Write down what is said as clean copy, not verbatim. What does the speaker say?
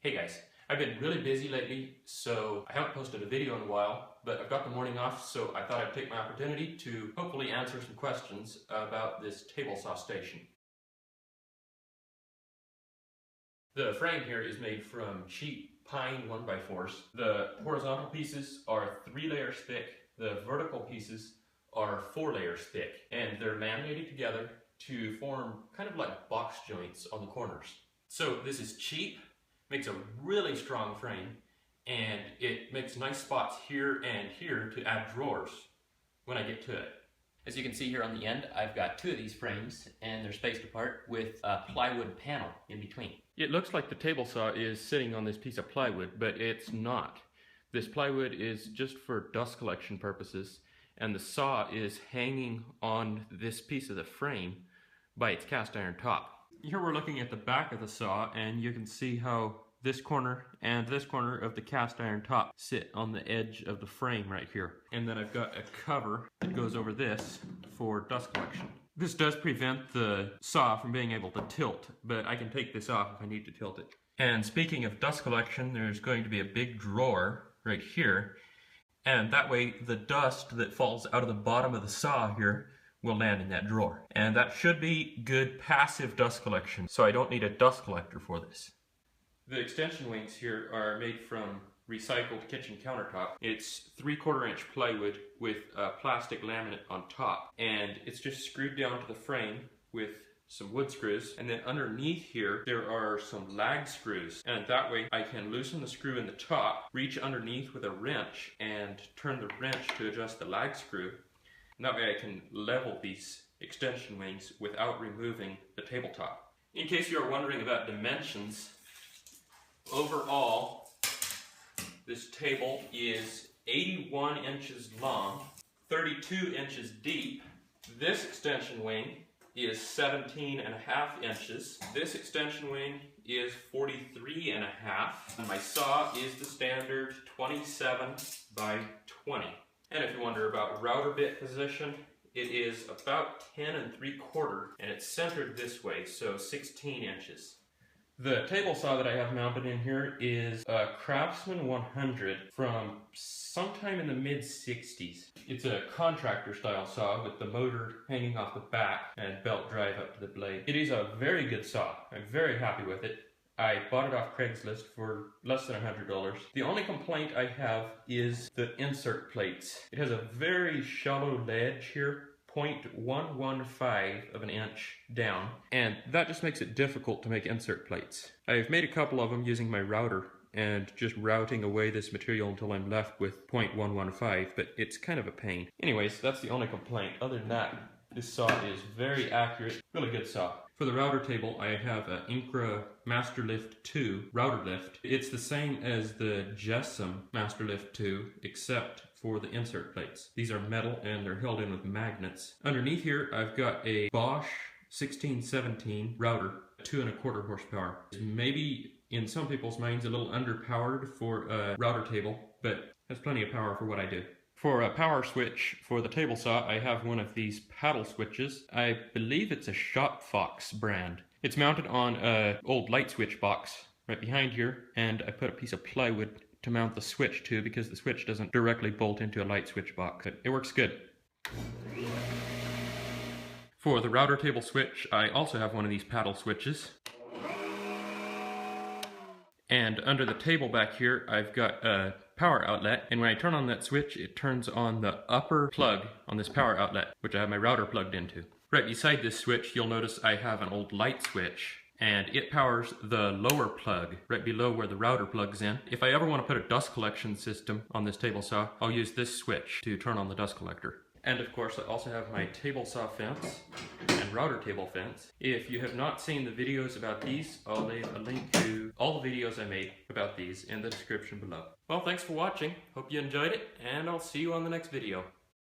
Hey guys, I've been really busy lately, so I haven't posted a video in a while, but I've got the morning off, so I thought I'd take my opportunity to hopefully answer some questions about this table saw station. The frame here is made from cheap pine 1x4s. The horizontal pieces are 3 layers thick, the vertical pieces are 4 layers thick, and they're laminated together to form kind of like box joints on the corners. So this is cheap, makes a really strong frame, and it makes nice spots here and here to add drawers when I get to it. As you can see here on the end, I've got 2 of these frames, and they're spaced apart with a plywood panel in between. It looks like the table saw is sitting on this piece of plywood, but it's not. This plywood is just for dust collection purposes, and the saw is hanging on this piece of the frame by its cast iron top. Here we're looking at the back of the saw, and you can see how this corner and this corner of the cast iron top sit on the edge of the frame right here. And then I've got a cover that goes over this for dust collection. This does prevent the saw from being able to tilt, but I can take this off if I need to tilt it. And speaking of dust collection, there's going to be a big drawer right here, and that way the dust that falls out of the bottom of the saw here will land in that drawer. And that should be good passive dust collection, so I don't need a dust collector for this. The extension wings here are made from recycled kitchen countertop. It's 3/4 inch plywood with a plastic laminate on top, and it's just screwed down to the frame with some wood screws, and then underneath here there are some lag screws, and that way I can loosen the screw in the top, reach underneath with a wrench and turn the wrench to adjust the lag screw, and that way I can level these extension wings without removing the tabletop. In case you are wondering about dimensions, overall this table is 81 inches long, 32 inches deep. This extension wing is 17.5 inches. This extension wing is 43.5. And my saw is the standard 27 by 20. And if you wonder about router bit position, it is about 10 3/4, and it's centered this way, so 16 inches. The table saw that I have mounted in here is a Craftsman 100 from sometime in the mid-60s. It's a contractor style saw with the motor hanging off the back and belt drive up to the blade. It is a very good saw. I'm very happy with it. I bought it off Craigslist for less than $100. The only complaint I have is the insert plates. It has a very shallow ledge here, 0.115 of an inch down, and that just makes it difficult to make insert plates. I've made a couple of them using my router and just routing away this material until I'm left with 0.115, but it's kind of a pain. Anyways, that's the only complaint. Other than that, this saw is very accurate, really good saw. For the router table, I have an Incra Masterlift 2 router lift. It's the same as the Jessam Masterlift 2, except for the insert plates. These are metal and they're held in with magnets. Underneath here, I've got a Bosch 1617 router, 2.25 horsepower. Maybe in some people's minds a little underpowered for a router table, but has plenty of power for what I do. For a power switch for the table saw, I have one of these paddle switches. I believe it's a ShopFox brand. It's mounted on an old light switch box right behind here, and I put a piece of plywood to mount the switch to because the switch doesn't directly bolt into a light switch box, but it works good. For the router table switch, I also have one of these paddle switches. And under the table back here, I've got a power outlet, and when I turn on that switch, it turns on the upper plug on this power outlet, which I have my router plugged into. Right beside this switch, you'll notice I have an old light switch, and it powers the lower plug right below where the router plugs in. If I ever want to put a dust collection system on this table saw, I'll use this switch to turn on the dust collector. And of course, I also have my table saw fence and router table fence. If you have not seen the videos about these, I'll leave a link to all the videos I made about these in the description below. Well, thanks for watching. Hope you enjoyed it, and I'll see you on the next video.